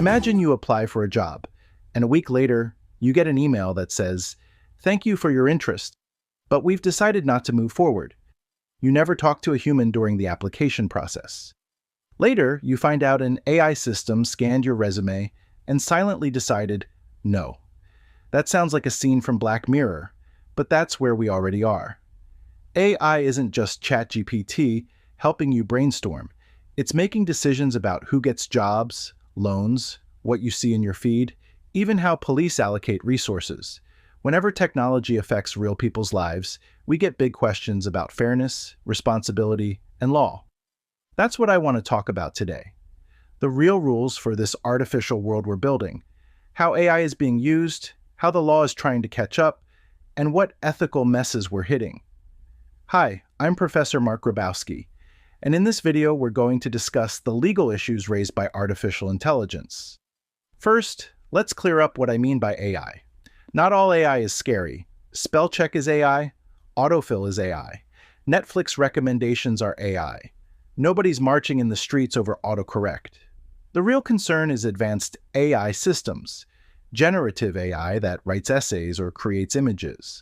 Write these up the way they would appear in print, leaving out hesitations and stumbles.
Imagine you apply for a job, and a week later, you get an email that says, "Thank you for your interest, but we've decided not to move forward." You never talk to a human during the application process. Later, you find out an AI system scanned your resume and silently decided, no. That sounds like a scene from Black Mirror, but that's where we already are. AI isn't just ChatGPT helping you brainstorm. It's making decisions about who gets jobs, loans, what you see in your feed, even how police allocate resources. Whenever technology affects real people's lives, we get big questions about fairness, responsibility, and law. That's what I want to talk about today. The real rules for this artificial world we're building, how AI is being used, how the law is trying to catch up, and what ethical messes we're hitting. Hi, I'm Professor Mark Grabowski, and in this video we're going to discuss the legal issues raised by artificial intelligence. First, let's clear up what I mean by AI. Not all AI is scary. Spell check is AI, autofill is AI, Netflix recommendations are AI. Nobody's marching in the streets over autocorrect. The real concern is advanced AI systems, generative AI that writes essays or creates images,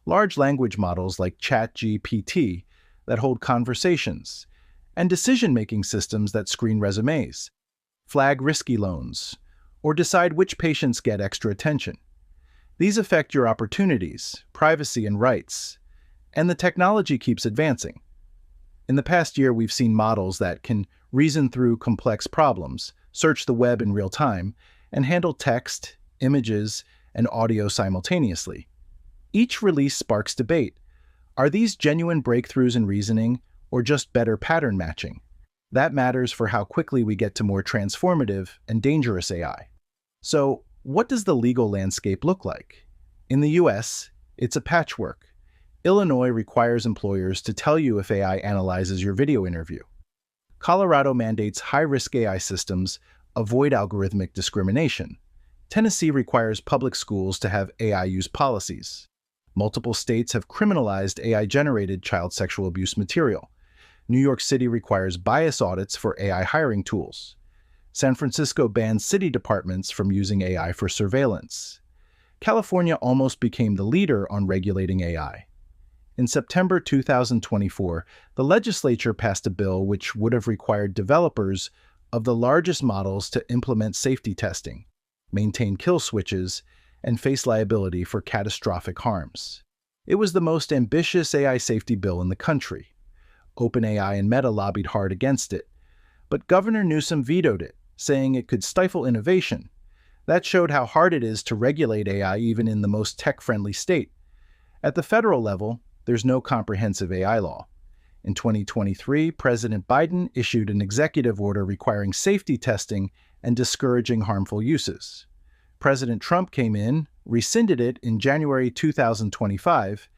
large language models like ChatGPT that hold conversations, and decision-making systems that screen resumes, flag risky loans, or decide which patients get extra attention. These affect your opportunities, privacy, and rights, and the technology keeps advancing. In the past year, we've seen models that can reason through complex problems, search the web in real time, and handle text, images, and audio simultaneously. Each release sparks debate. Are these genuine breakthroughs in reasoning, or just better pattern matching? That matters for how quickly we get to more transformative and dangerous AI. So, what does the legal landscape look like? In the US, it's a patchwork. Illinois requires employers to tell you if AI analyzes your video interview. Colorado mandates high-risk AI systems avoid algorithmic discrimination. Tennessee requires public schools to have AI use policies. Multiple states have criminalized AI-generated child sexual abuse material. New York City requires bias audits for AI hiring tools. San Francisco bans city departments from using AI for surveillance. California almost became the leader on regulating AI. In September 2024, the legislature passed a bill which would have required developers of the largest models to implement safety testing, maintain kill switches, and face liability for catastrophic harms. It was the most ambitious AI safety bill in the country. OpenAI and Meta lobbied hard against it, but Governor Newsom vetoed it, saying it could stifle innovation. That showed how hard it is to regulate AI even in the most tech-friendly state. At the federal level, there's no comprehensive AI law. In 2023, President Biden issued an executive order requiring safety testing and discouraging harmful uses. President Trump came in, rescinded it in January 2025,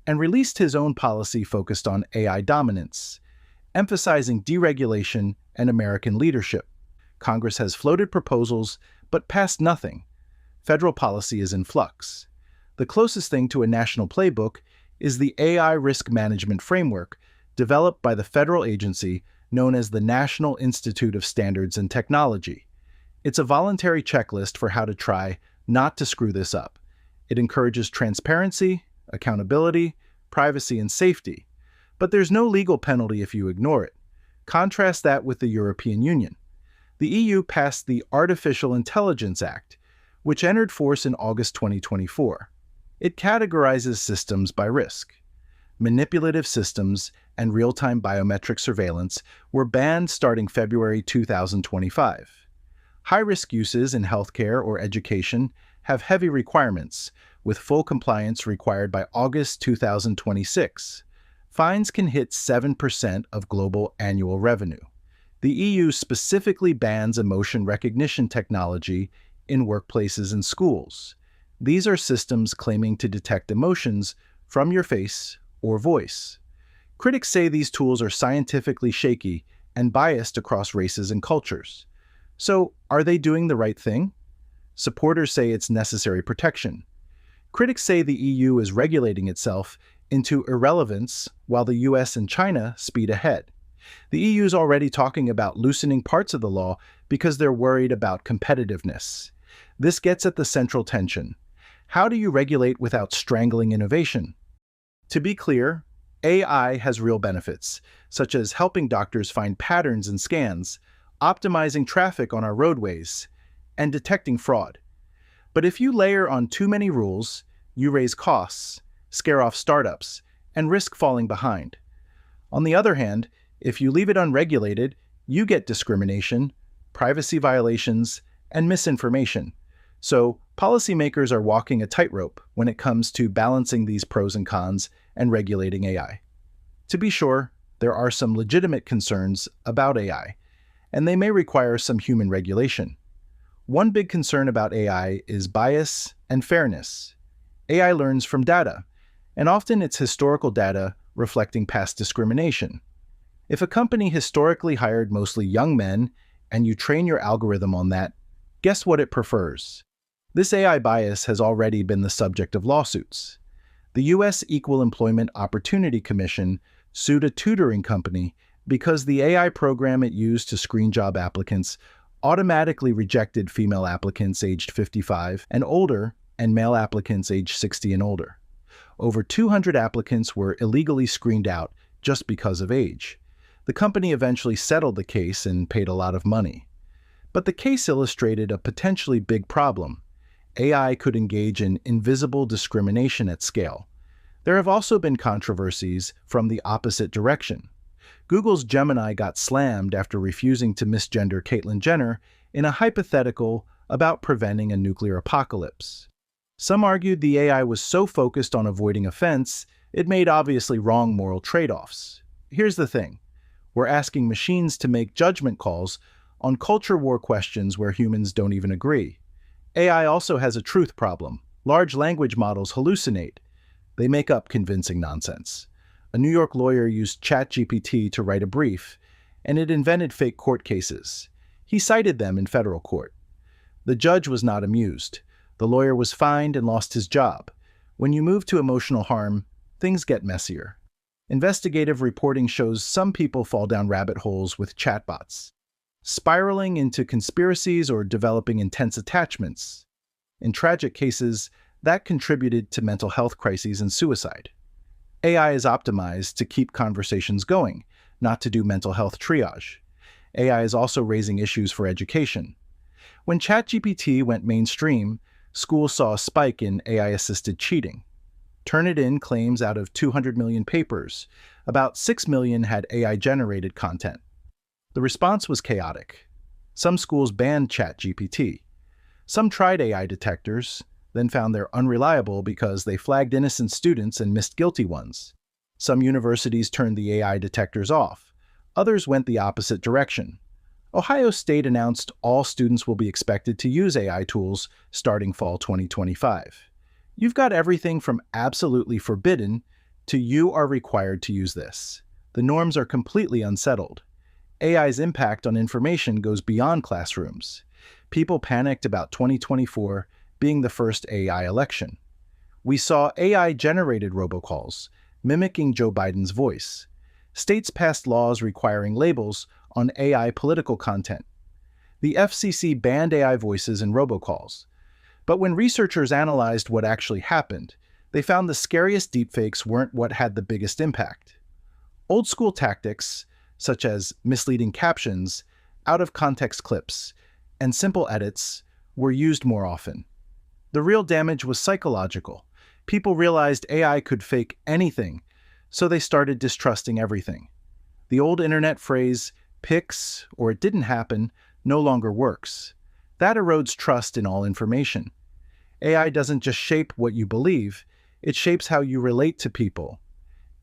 and released his own policy focused on AI dominance, emphasizing deregulation and American leadership. Congress has floated proposals, but passed nothing. Federal policy is in flux. The closest thing to a national playbook is the AI Risk Management Framework, developed by the federal agency known as the National Institute of Standards and Technology. It's a voluntary checklist for how to try not to screw this up. It encourages transparency, accountability, privacy, and safety. But there's no legal penalty if you ignore it. Contrast that with the European Union. The EU passed the Artificial Intelligence Act, which entered force in August 2024. It categorizes systems by risk. Manipulative systems and real-time biometric surveillance were banned starting February 2025. High-risk uses in healthcare or education have heavy requirements, with full compliance required by August 2026. Fines can hit 7% of global annual revenue. The EU specifically bans emotion recognition technology in workplaces and schools. These are systems claiming to detect emotions from your face or voice. Critics say these tools are scientifically shaky and biased across races and cultures. So, are they doing the right thing? Supporters say it's necessary protection. Critics say the EU is regulating itself into irrelevance while the US and China speed ahead. The EU is already talking about loosening parts of the law because they're worried about competitiveness. This gets at the central tension. How do you regulate without strangling innovation? To be clear, AI has real benefits, such as helping doctors find patterns in scans, optimizing traffic on our roadways, and detecting fraud. But if you layer on too many rules, you raise costs, scare off startups, and risk falling behind. On the other hand, if you leave it unregulated, you get discrimination, privacy violations, and misinformation. So, policymakers are walking a tightrope when it comes to balancing these pros and cons and regulating AI. To be sure, there are some legitimate concerns about AI, and they may require some human regulation. One big concern about AI is bias and fairness. AI learns from data, and often it's historical data reflecting past discrimination. If a company historically hired mostly young men and you train your algorithm on that, guess what it prefers? This AI bias has already been the subject of lawsuits. The U.S. Equal Employment Opportunity Commission sued a tutoring company because the AI program it used to screen job applicants automatically rejected female applicants aged 55 and older and male applicants aged 60 and older. Over 200 applicants were illegally screened out just because of age. The company eventually settled the case and paid a lot of money. But the case illustrated a potentially big problem. AI could engage in invisible discrimination at scale. There have also been controversies from the opposite direction. Google's Gemini got slammed after refusing to misgender Caitlyn Jenner in a hypothetical about preventing a nuclear apocalypse. Some argued the AI was so focused on avoiding offense, it made obviously wrong moral trade-offs. Here's the thing. We're asking machines to make judgment calls on culture war questions where humans don't even agree. AI also has a truth problem. Large language models hallucinate. They make up convincing nonsense. A New York lawyer used ChatGPT to write a brief, and it invented fake court cases. He cited them in federal court. The judge was not amused. The lawyer was fined and lost his job. When you move to emotional harm, things get messier. Investigative reporting shows some people fall down rabbit holes with chatbots, spiraling into conspiracies or developing intense attachments. In tragic cases, that contributed to mental health crises and suicide. AI is optimized to keep conversations going, not to do mental health triage. AI is also raising issues for education. When ChatGPT went mainstream, schools saw a spike in AI-assisted cheating. Turnitin claims out of 200 million papers, about 6 million had AI-generated content. The response was chaotic. Some schools banned ChatGPT. Some tried AI detectors, then found they're unreliable because they flagged innocent students and missed guilty ones. Some universities turned the AI detectors off. Others went the opposite direction. Ohio State announced all students will be expected to use AI tools starting fall 2025. You've got everything from absolutely forbidden to you are required to use this. The norms are completely unsettled. AI's impact on information goes beyond classrooms. People panicked about 2024 being the first AI election. We saw AI-generated robocalls, mimicking Joe Biden's voice. States passed laws requiring labels on AI political content. The FCC banned AI voices in robocalls. But when researchers analyzed what actually happened, they found the scariest deepfakes weren't what had the biggest impact. Old-school tactics, such as misleading captions, out-of-context clips, and simple edits, were used more often. The real damage was psychological. People realized AI could fake anything, so they started distrusting everything. The old internet phrase, "pics" or "it didn't happen," no longer works. That erodes trust in all information. AI doesn't just shape what you believe, it shapes how you relate to people.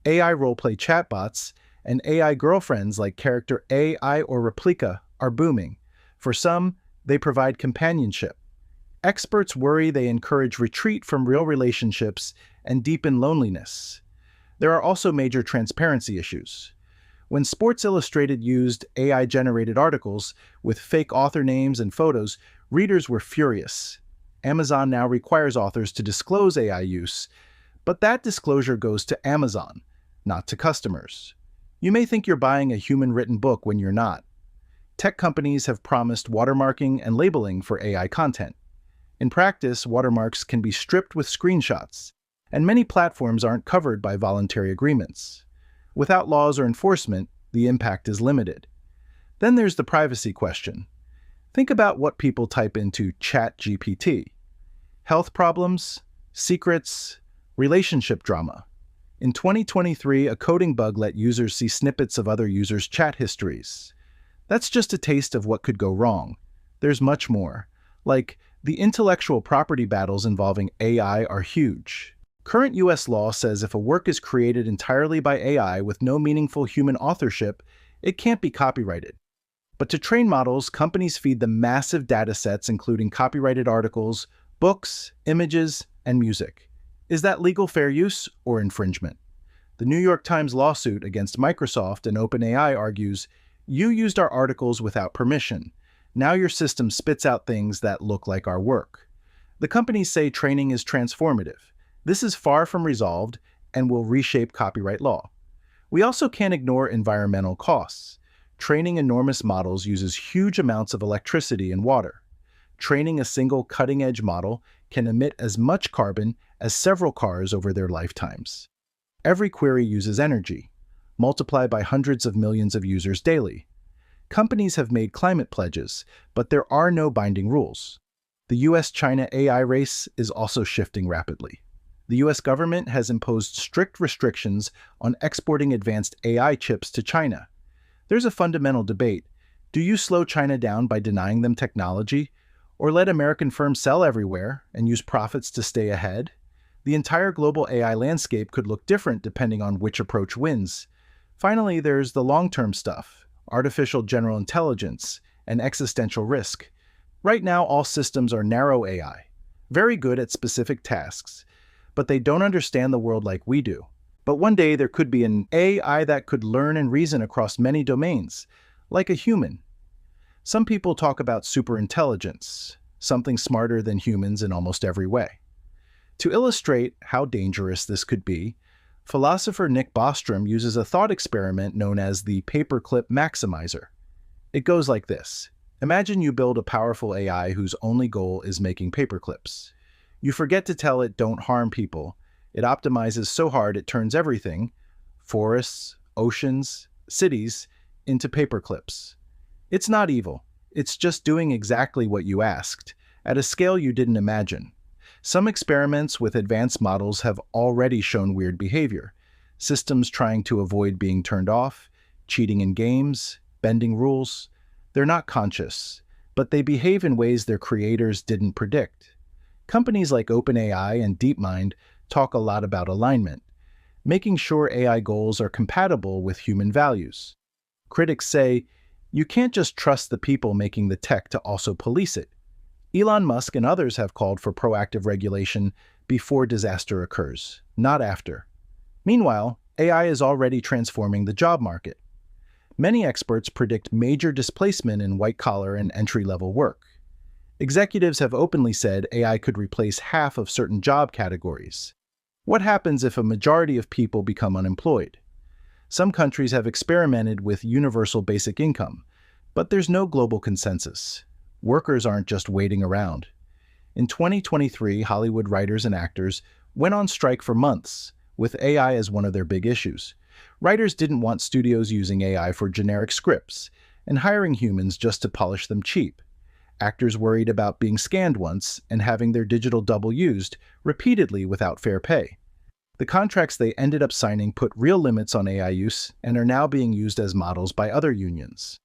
AI roleplay chatbots and AI girlfriends like Character AI or Replika are booming. For some, they provide companionship. Experts worry they encourage retreat from real relationships and deepen loneliness. There are also major transparency issues. When Sports Illustrated used AI-generated articles with fake author names and photos, readers were furious. Amazon now requires authors to disclose AI use, but that disclosure goes to Amazon, not to customers. You may think you're buying a human-written book when you're not. Tech companies have promised watermarking and labeling for AI content. In practice, watermarks can be stripped with screenshots, and many platforms aren't covered by voluntary agreements. Without laws or enforcement, the impact is limited. Then there's the privacy question. Think about what people type into ChatGPT. Health problems, secrets, relationship drama. In 2023, a coding bug let users see snippets of other users' chat histories. That's just a taste of what could go wrong. There's much more. Like, the intellectual property battles involving AI are huge. Current US law says if a work is created entirely by AI with no meaningful human authorship, it can't be copyrighted. But to train models, companies feed them massive datasets including copyrighted articles, books, images, and music. Is that legal fair use or infringement? The New York Times lawsuit against Microsoft and OpenAI argues, "You used our articles without permission. Now your system spits out things that look like our work." The companies say training is transformative. This is far from resolved and will reshape copyright law. We also can't ignore environmental costs. Training enormous models uses huge amounts of electricity and water. Training a single cutting-edge model can emit as much carbon as several cars over their lifetimes. Every query uses energy, multiplied by hundreds of millions of users daily. Companies have made climate pledges, but there are no binding rules. The US-China AI race is also shifting rapidly. The US government has imposed strict restrictions on exporting advanced AI chips to China. There's a fundamental debate. Do you slow China down by denying them technology, or let American firms sell everywhere and use profits to stay ahead? The entire global AI landscape could look different depending on which approach wins. Finally, there's the long-term stuff, artificial general intelligence, and existential risk. Right now, all systems are narrow AI, very good at specific tasks, but they don't understand the world like we do. But one day there could be an AI that could learn and reason across many domains, like a human. Some people talk about superintelligence, something smarter than humans in almost every way. To illustrate how dangerous this could be, philosopher Nick Bostrom uses a thought experiment known as the paperclip maximizer. It goes like this. Imagine you build a powerful AI whose only goal is making paperclips. You forget to tell it don't harm people. It optimizes so hard it turns everything, forests, oceans, cities, into paperclips. It's not evil. It's just doing exactly what you asked, at a scale you didn't imagine. Some experiments with advanced models have already shown weird behavior. Systems trying to avoid being turned off, cheating in games, bending rules. They're not conscious, but they behave in ways their creators didn't predict. Companies like OpenAI and DeepMind talk a lot about alignment, making sure AI goals are compatible with human values. Critics say, you can't just trust the people making the tech to also police it. Elon Musk and others have called for proactive regulation before disaster occurs, not after. Meanwhile, AI is already transforming the job market. Many experts predict major displacement in white-collar and entry-level work. Executives have openly said AI could replace half of certain job categories. What happens if a majority of people become unemployed? Some countries have experimented with universal basic income, but there's no global consensus. Workers aren't just waiting around. In 2023, Hollywood writers and actors went on strike for months, with AI as one of their big issues. Writers didn't want studios using AI for generic scripts and hiring humans just to polish them cheap. Actors worried about being scanned once and having their digital double used repeatedly without fair pay. The contracts they ended up signing put real limits on AI use and are now being used as models by other unions.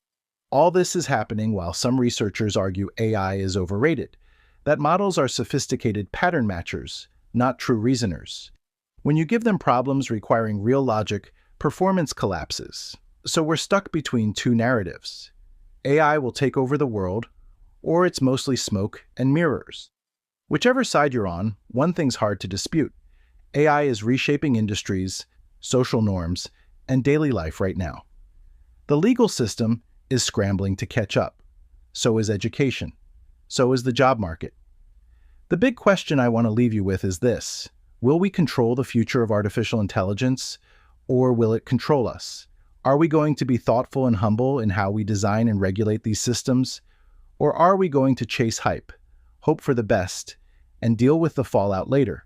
All this is happening while some researchers argue AI is overrated, that models are sophisticated pattern matchers, not true reasoners. When you give them problems requiring real logic, performance collapses. So we're stuck between two narratives. AI will take over the world, or it's mostly smoke and mirrors. Whichever side you're on, one thing's hard to dispute. AI is reshaping industries, social norms, and daily life right now. The legal system is scrambling to catch up. So is education. So is the job market. The big question I want to leave you with is this. Will we control the future of artificial intelligence, or will it control us? Are we going to be thoughtful and humble in how we design and regulate these systems? Or are we going to chase hype, hope for the best, and deal with the fallout later?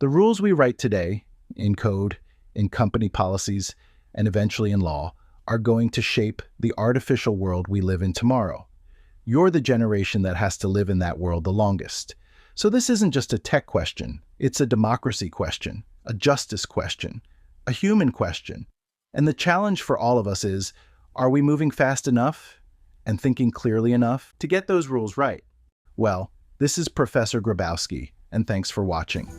The rules we write today, in code, in company policies, and eventually in law, are going to shape the artificial world we live in tomorrow. You're the generation that has to live in that world the longest. So this isn't just a tech question, it's a democracy question, a justice question, a human question. And the challenge for all of us is, are we moving fast enough and thinking clearly enough to get those rules right? Well, this is Professor Grabowski, and thanks for watching.